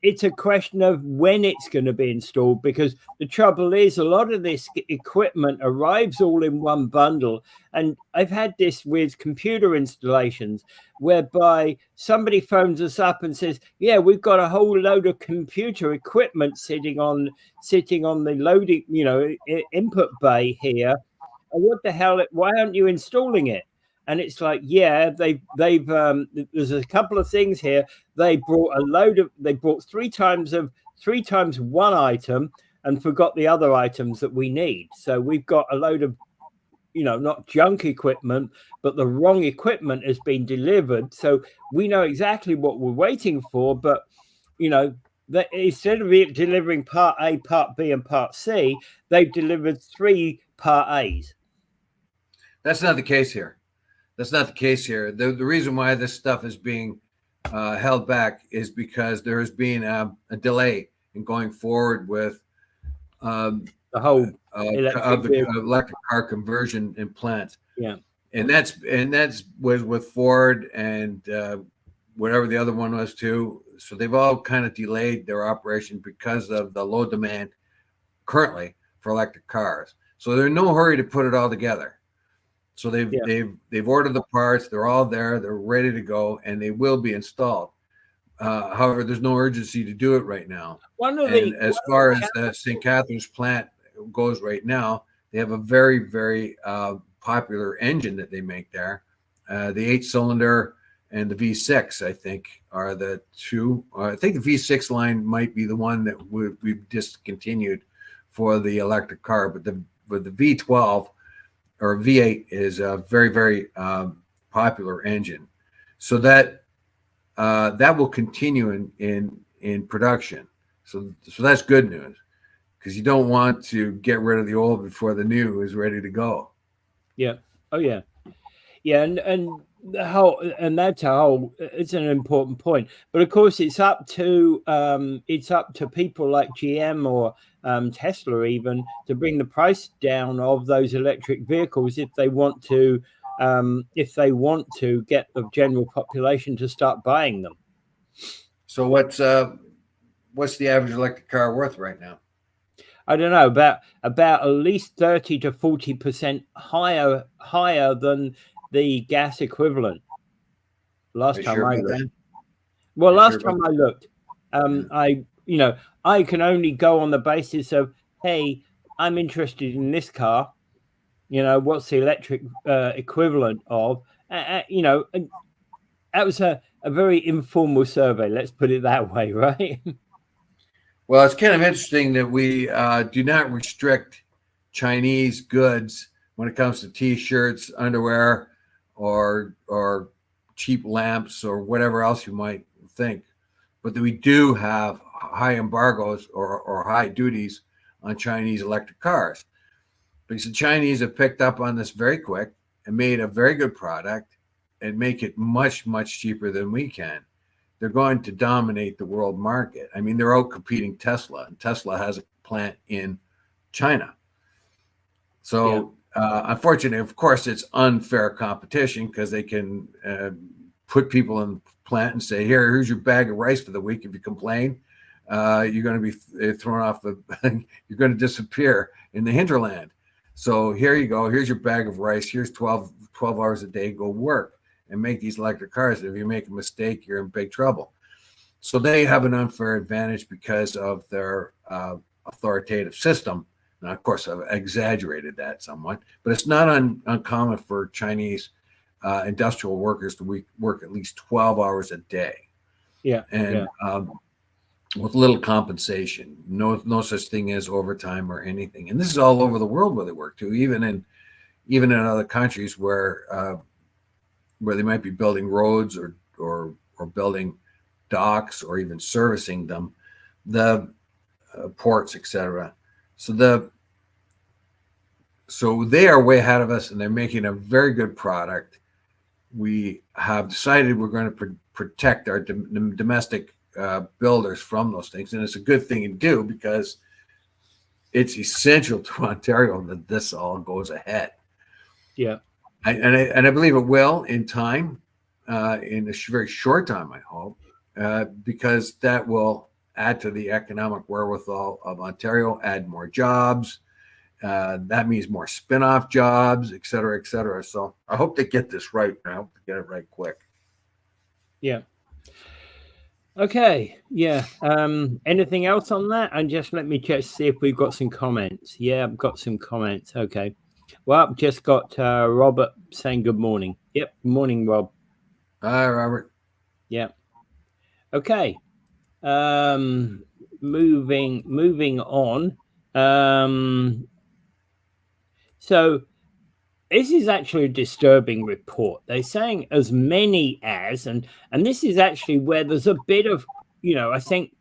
it's a question of when it's going to be installed, because the trouble is a lot of this equipment arrives all in one bundle. And I've had this with computer installations whereby somebody phones us up and says, yeah, we've got a whole load of computer equipment sitting on the loading, input bay here. And what the hell, why aren't you installing it? And it's like, yeah, they've there's a couple of things here. They brought three times one item and forgot the other items that we need. So we've got a load of, not junk equipment, but the wrong equipment has been delivered. So we know exactly what we're waiting for, but that instead of delivering part A, part B, and part C, they've delivered 3 part A's. That's not the case here. That's not the case here. The reason why this stuff is being held back is because there has been a delay in going forward with the whole electric car conversion in plants. Yeah, and that's was with Ford and whatever the other one was too. So they've all kind of delayed their operation because of the low demand currently for electric cars. So they're in no hurry to put it all together. So they've ordered the parts. They're all there. They're ready to go, and they will be installed. However, there's no urgency to do it right now. As far as the St. Catharines plant goes right now, they have a very, very popular engine that they make there. The 8-cylinder and the V6, I think, are the two. I think the V6 line might be the one that we've discontinued for the electric car, but the V12 or V8 is a very, very popular engine. So that will continue in production. So that's good news, because you don't want to get rid of the old before the new is ready to go. Yeah. Oh yeah. Yeah, and that's it's an important point. But of course, it's up to people like GM or Tesla even to bring the price down of those electric vehicles if they want to get the general population to start buying them. So what's the average electric car worth right now? I don't know, about at least 30 to 40% higher than the gas equivalent. Last time I looked. Well, last time I looked, I can only go on the basis of, hey, I'm interested in this car. What's the electric equivalent of? And that was a very informal survey. Let's put it that way, right? Well, it's kind of interesting that we do not restrict Chinese goods when it comes to T-shirts, underwear, or cheap lamps or whatever else you might think, but that we do have high embargoes or high duties on Chinese electric cars, because the Chinese have picked up on this very quick and made a very good product and make it much, much cheaper than we can. They're going to dominate the world market. I mean, they're out competing Tesla, and Tesla has a plant in China. So, unfortunately, of course, it's unfair competition, because they can put people in the plant and say, here's your bag of rice for the week. If you complain, you're going to be thrown off you're going to disappear in the hinterland. So here you go. Here's your bag of rice. Here's 12 hours a day. Go work and make these electric cars. If you make a mistake, you're in big trouble. So they have an unfair advantage because of their authoritative system. Now, of course, I've exaggerated that somewhat, but it's not uncommon for Chinese industrial workers to work at least 12 hours a day. Yeah. And with little compensation, no such thing as overtime or anything. And this is all over the world where they work too, even in other countries where they might be building roads or building docks or even servicing them, the ports, etc. So they are way ahead of us, and they're making a very good product. We have decided we're going to protect our domestic builders from those things, and it's a good thing to do, because it's essential to Ontario that this all goes ahead. Yeah. And I believe it will in time, in a very short time, I hope, because that will add to the economic wherewithal of Ontario, add more jobs. That means more spin-off jobs, et cetera, et cetera. So I hope they get this right. I hope they get it right quick. Yeah. Okay. Yeah. Anything else on that? And just let me just see if we've got some comments. Yeah, I've got some comments. Okay. Well, I've just got Robert saying good morning. Yep. Good morning, Rob. Hi, Robert. Yeah. Okay. Moving on. So this is actually a disturbing report. They're saying as many as, and this is actually where there's a bit of, I think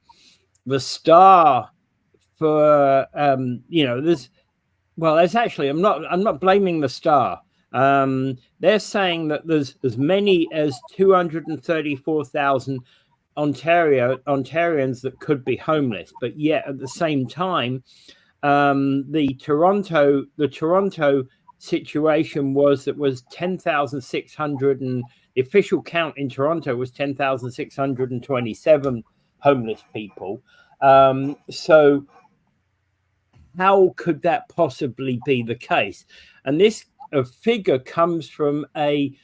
the star for, there's actually, I'm not blaming the star. They're saying that there's as many as 234,000 Ontarians that could be homeless, but yet at the same time, the Toronto situation was 10,600, and the official count in Toronto was 10,627 homeless people. So how could that possibly be the case? And this figure comes from a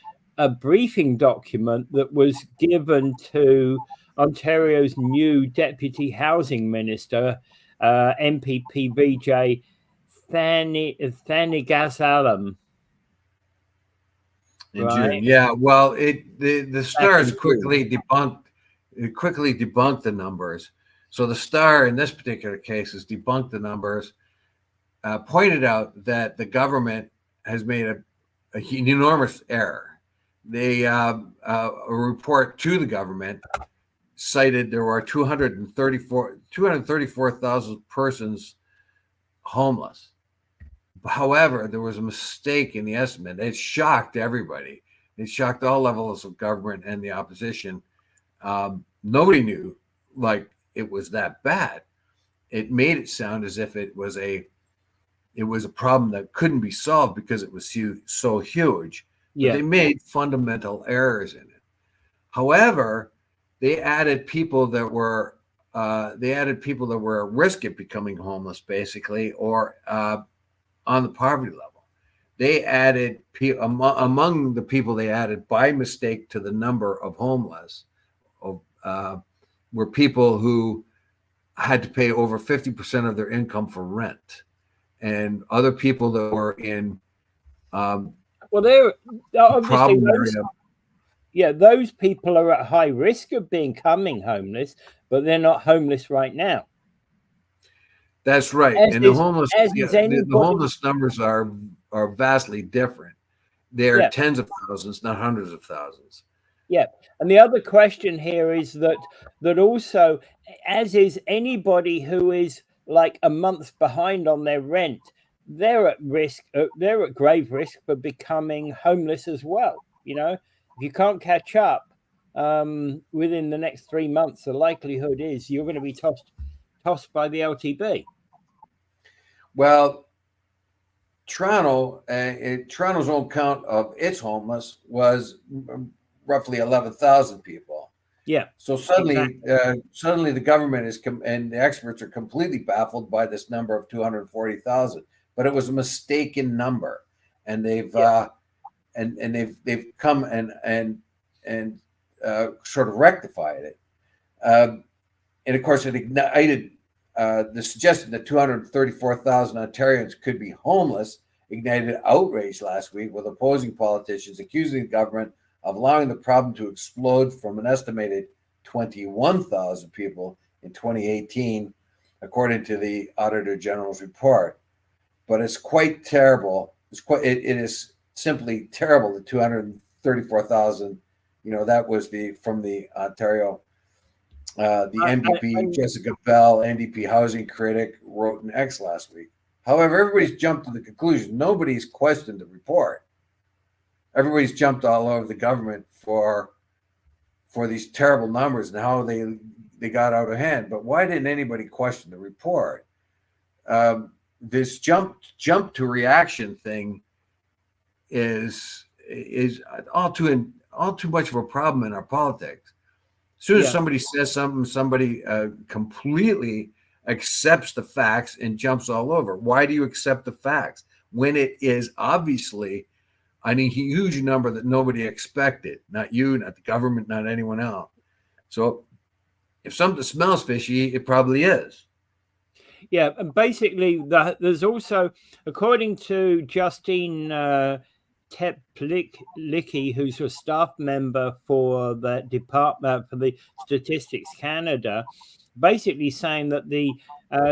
briefing document that was given to Ontario's new Deputy Housing Minister, MPP VJ Thanigasalam. In June, yeah. Well, the stars quickly debunked. It quickly debunked the numbers. So the star in this particular case has debunked the numbers, pointed out that the government has made an enormous error. They a report to the government cited there were 234,000 persons homeless. However, there was a mistake in the estimate. It shocked everybody. It shocked all levels of government and the opposition. Nobody knew it was that bad. It made it sound as if it was a problem that couldn't be solved because it was so huge. Yeah. But they made fundamental errors in it. However, they added people that were at risk of becoming homeless, basically, or on the poverty level. They added among the people they added by mistake to the number of homeless were people who had to pay over 50% of their income for rent, and other people that were in they're obviously those people are at high risk of becoming homeless, but they're not homeless right now. That's right. And the homeless numbers are vastly different. They're tens of thousands, not hundreds of thousands. Yeah. And the other question here is that also, as is anybody who is like a month behind on their rent, they're at risk. They're at grave risk for becoming homeless as well. If you can't catch up within the next 3 months, the likelihood is you're going to be tossed by the LTB. Well, Toronto's own count of its homeless was roughly 11,000 people. Yeah. So suddenly the government and the experts are completely baffled by this number of 240,000. But it was a mistaken number, and they've come and sort of rectified it. And of course, it ignited the suggestion that 234,000 Ontarians could be homeless. Ignited outrage last week, with opposing politicians accusing the government of allowing the problem to explode from an estimated 21,000 people in 2018, according to the Auditor General's report. But it's quite terrible. It is simply terrible. The 234,000, that was from the Ontario, the NDP, Jessica Bell, NDP housing critic, wrote an X last week. However, everybody's jumped to the conclusion. Nobody's questioned the report. Everybody's jumped all over the government for these terrible numbers and how they got out of hand. But why didn't anybody question the report? This jump to reaction thing is all too much of a problem in our politics. As soon as somebody says something, somebody completely accepts the facts and jumps all over. Why do you accept the facts when it is obviously a huge number that nobody expected? Not you, not the government, not anyone else. So if something smells fishy, it probably is. Yeah, and basically, there's also, according to Justine Teplicki, who's a staff member for the Department for the Statistics Canada, basically saying that the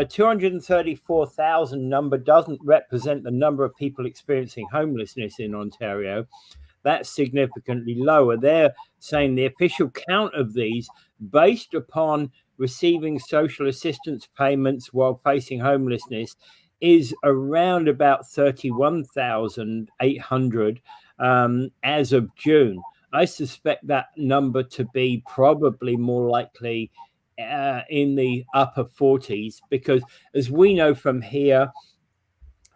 234,000 number doesn't represent the number of people experiencing homelessness in Ontario. That's significantly lower. They're saying the official count of these, based upon receiving social assistance payments while facing homelessness, is around about 31,800 as of June. I suspect that number to be probably more likely in the upper 40s, because as we know from here,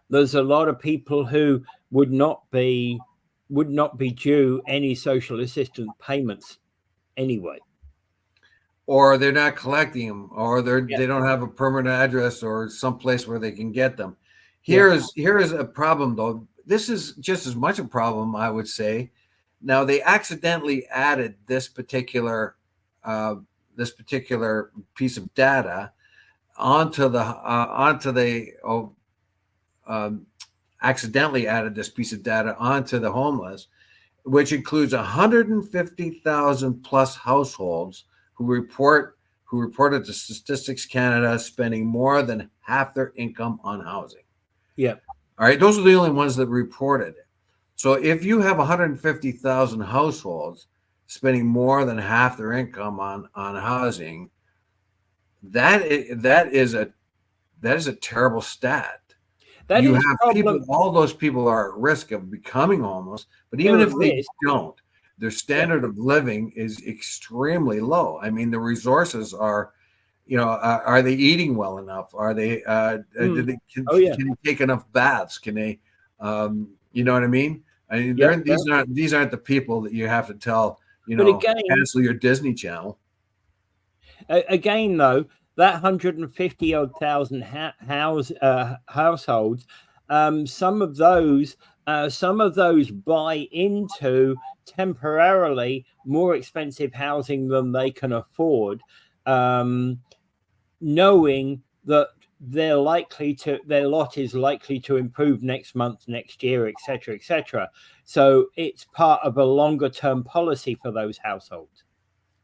there's a lot of people who would not be due any social assistance payments anyway. Or they're not collecting them, or they don't have a permanent address or someplace where they can get them. Here is a problem, though. This is just as much a problem, I would say. Now, they accidentally added this particular piece of data accidentally added this piece of data onto the homeless, which includes 150,000 plus households who reported to Statistics Canada spending more than half their income on housing. Yeah. All right. Those are the only ones that reported it. So if you have 150,000 households spending more than half their income on housing, that is a terrible stat. That you is have people, all those people are at risk of becoming homeless, but even if they don't, their standard of living is extremely low. I mean, the resources are, are they eating well enough? Are they, can they take enough baths? Can they, you know what I mean? I mean, these aren't the people that you have to tell, cancel your Disney Channel. Again, though, that 150,000 households, some of those buy into temporarily more expensive housing than they can afford, knowing that their lot is likely to improve next month, next year, etc., etc. So it's part of a longer term policy for those households.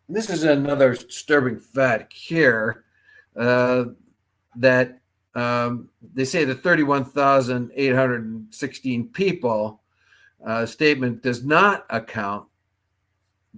This is another disturbing fact here, that they say the 31,816 people statement does not account,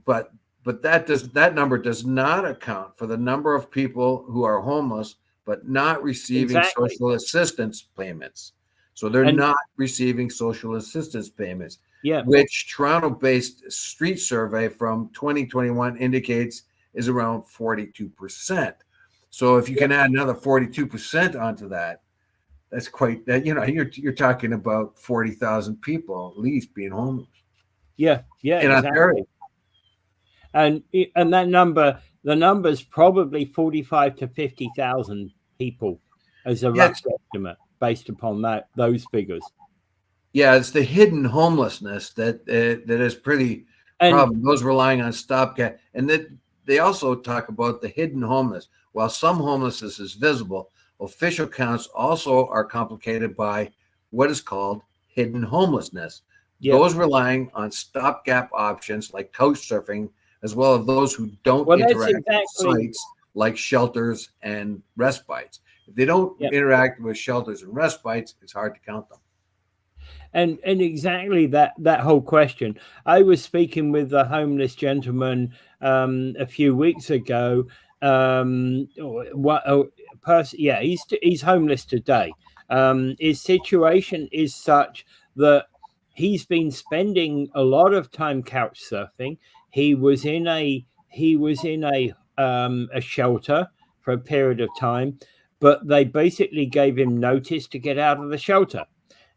but that number does not account for the number of people who are homeless but not receiving social assistance payments. So they're not receiving social assistance payments. Yeah. Which Toronto-based street survey from 2021 indicates is around 42%. So if you can add another 42% onto that, that's quite, you're talking about 40,000 people at least being homeless. Yeah, in Ontario. And that number, the number is probably 45 to 50,000 people as a rough estimate based upon those figures. Yeah, it's the hidden homelessness that is pretty problem. Those relying on stopgap, and that they also talk about the hidden homeless. While some homelessness is visible, official counts also are complicated by what is called hidden homelessness. Yep. Those relying on stopgap options like couch surfing, as well as those who don't interact with sites like shelters and respites. If they don't interact with shelters and respites, it's hard to count them. And exactly that whole question. I was speaking with a homeless gentleman a few weeks ago. He's homeless today. His situation is such that he's been spending a lot of time couch surfing. He was in a shelter for a period of time, but they basically gave him notice to get out of the shelter.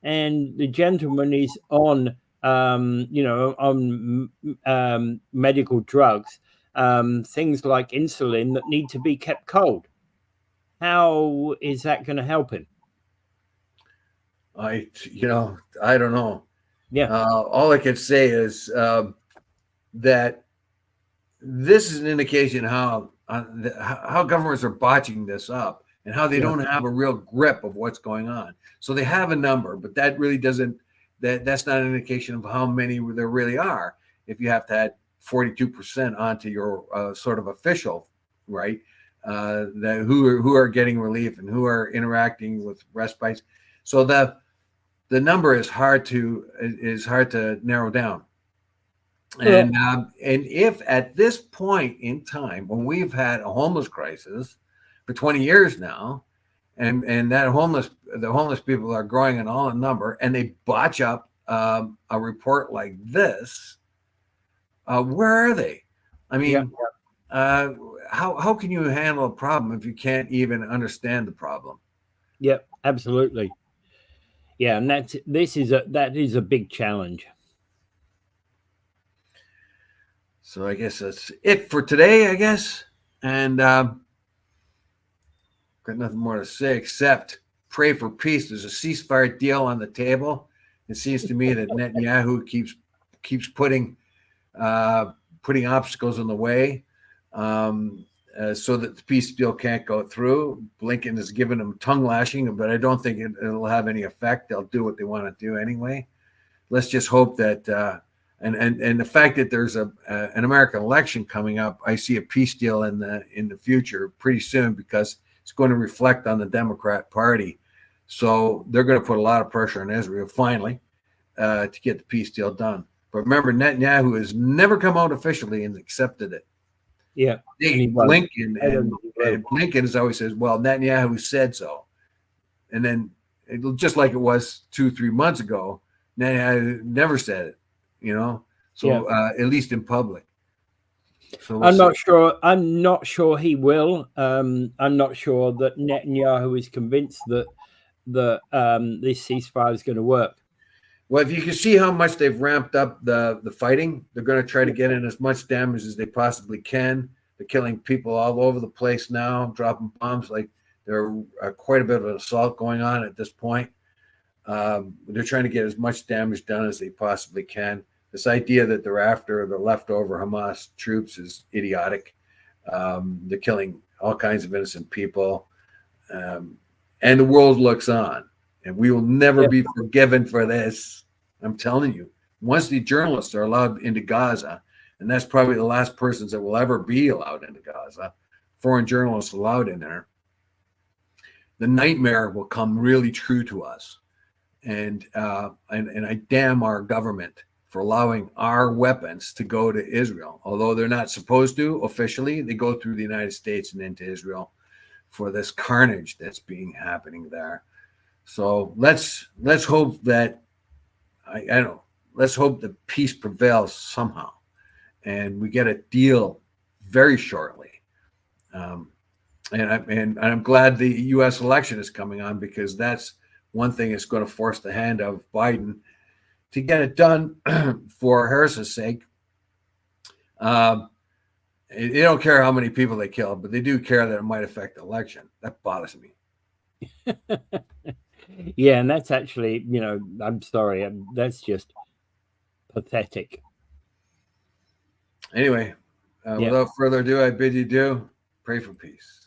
And the gentleman is on on medical drugs, things like insulin that need to be kept cold. How is that going to help him? I don't know. Yeah. All I can say is that this is an indication how governments are botching this up and how they don't have a real grip of what's going on. So they have a number, but that really doesn't. That's not an indication of how many there really are. If you have to add 42% onto your sort of official, right? That who are getting relief and who are interacting with respites. So the number is hard to narrow down. And if at this point in time, when we've had a homeless crisis for 20 years now, and that the homeless people are growing in all in number, and they botch up a report like this, where are they? I mean, how can you handle a problem if you can't even understand the problem? Yep, absolutely. Yeah, and that is a big challenge. So I guess that's it for today, I guess. And got nothing more to say except pray for peace. There's a ceasefire deal on the table. It seems to me that Netanyahu keeps putting obstacles in the way so that the peace deal can't go through. Blinken has given him tongue lashing, but I don't think it'll have any effect. They'll do what they want to do anyway. Let's just hope that and the fact that there's an American election coming up, I see a peace deal in the future pretty soon, because it's going to reflect on the Democrat Party. So they're going to put a lot of pressure on Israel finally to get the peace deal done. But remember, Netanyahu has never come out officially and accepted it. Yeah. Blinken has always says, well, Netanyahu said so. And then just like it was 2-3 months ago, Netanyahu never said it, so at least in public. So I'm not sure he will. I'm not sure that Netanyahu is convinced that this ceasefire is going to work. Well, if you can see how much they've ramped up the fighting, they're going to try to get in as much damage as they possibly can. They're killing people all over the place now, dropping bombs. Like there's quite a bit of an assault going on at this point. They're trying to get as much damage done as they possibly can. This idea that they're after the leftover Hamas troops is idiotic. They're killing all kinds of innocent people. And the world looks on. And we will never be forgiven for this. I'm telling you. Once the journalists are allowed into Gaza, and that's probably the last persons that will ever be allowed into Gaza, foreign journalists allowed in there, the nightmare will come really true to us. And I damn our government for allowing our weapons to go to Israel. Although they're not supposed to officially, they go through the United States and into Israel for this carnage that's happening there. So let's hope that let's hope that peace prevails somehow, and we get a deal very shortly. And I'm glad the U.S. election is coming on, because that's one thing that's going to force the hand of Biden to get it done for Harris's sake. They don't care how many people they kill, but they do care that it might affect the election. That bothers me. Yeah, and that's actually, I'm sorry, that's just pathetic. Anyway, without further ado, I bid you pray for peace.